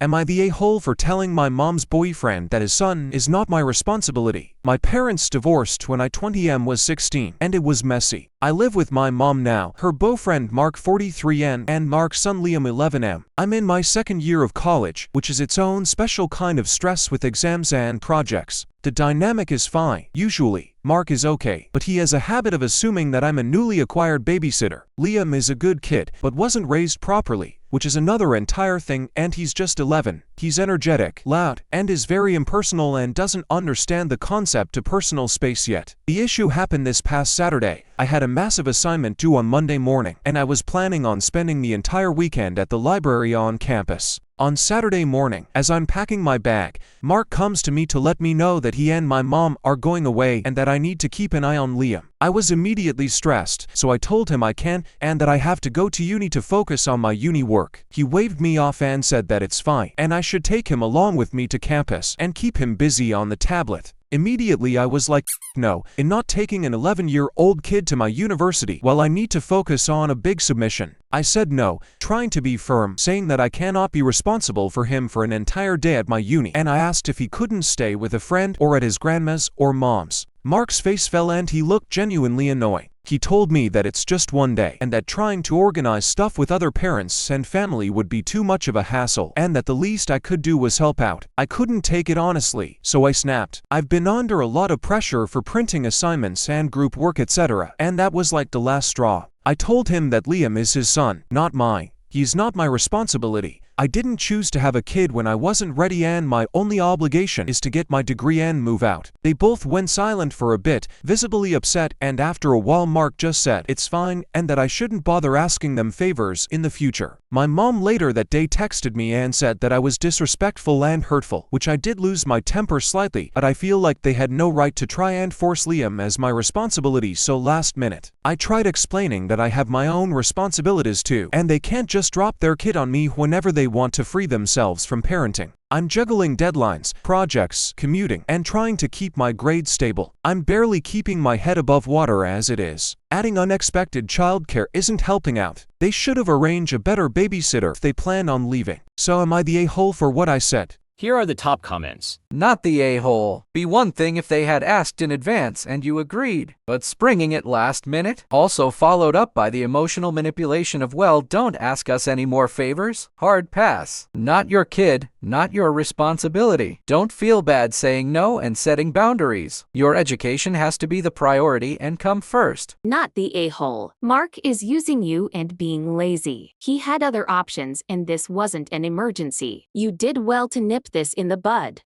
Am I the a-hole for telling my mom's boyfriend that his son is not my responsibility? My parents divorced when I 20 was 16, and it was messy. I live with my mom now, her boyfriend Mark 43N, and Mark's son Liam 11M. I'm in my second year of college, which is its own special kind of stress with exams and projects. The dynamic is fine. Usually, Mark is okay, but he has a habit of assuming that I'm a newly acquired babysitter. Liam is a good kid, but wasn't raised properly, which is another entire thing, and he's just 11. He's energetic, loud, and is very impersonal and doesn't understand the concept of personal space yet. The issue happened this past Saturday. I had a massive assignment due on Monday morning, and I was planning on spending the entire weekend at the library on campus. On Saturday morning, as I'm packing my bag, Mark comes to me to let me know that he and my mom are going away and that I need to keep an eye on Liam. I was immediately stressed, so I told him I can and that I have to go to uni to focus on my uni work. He waved me off and said that it's fine, and I should take him along with me to campus and keep him busy on the tablet. Immediately I was like, no, in not taking an 11-year-old kid to my university while I need to focus on a big submission. I said no, trying to be firm, saying that I cannot be responsible for him for an entire day at my uni, and I asked if he couldn't stay with a friend or at his grandma's or mom's. Mark's face fell and he looked genuinely annoyed. He told me that it's just one day and that trying to organize stuff with other parents and family would be too much of a hassle and that the least I could do was help out. I couldn't take it honestly, so I snapped. I've been under a lot of pressure for printing assignments and group work etc., and that was like the last straw. I told him that Liam is his son, not mine. He's not my responsibility. I didn't choose to have a kid when I wasn't ready and my only obligation is to get my degree and move out. They both went silent for a bit, visibly upset, and after a while Mark just said it's fine and that I shouldn't bother asking them favors in the future. My mom later that day texted me and said that I was disrespectful and hurtful, which I did lose my temper slightly, but I feel like they had no right to try and force Liam as my responsibility so last minute. I tried explaining that I have my own responsibilities too, and they can't just drop their kid on me whenever they want to free themselves from parenting. I'm juggling deadlines, projects, commuting, and trying to keep my grades stable. I'm barely keeping my head above water as it is. Adding unexpected childcare isn't helping out. They should have arranged a better babysitter if they plan on leaving. So am I the a-hole for what I said? Here are the top comments. Not the a-hole. Be one thing if they had asked in advance and you agreed, but springing it last minute? Also followed up by the emotional manipulation of, well, don't ask us any more favors? Hard pass. Not your kid, not your responsibility. Don't feel bad saying no and setting boundaries. Your education has to be the priority and come first. Not the a-hole. Mark is using you and being lazy. He had other options and this wasn't an emergency. You did well to nip this in the bud.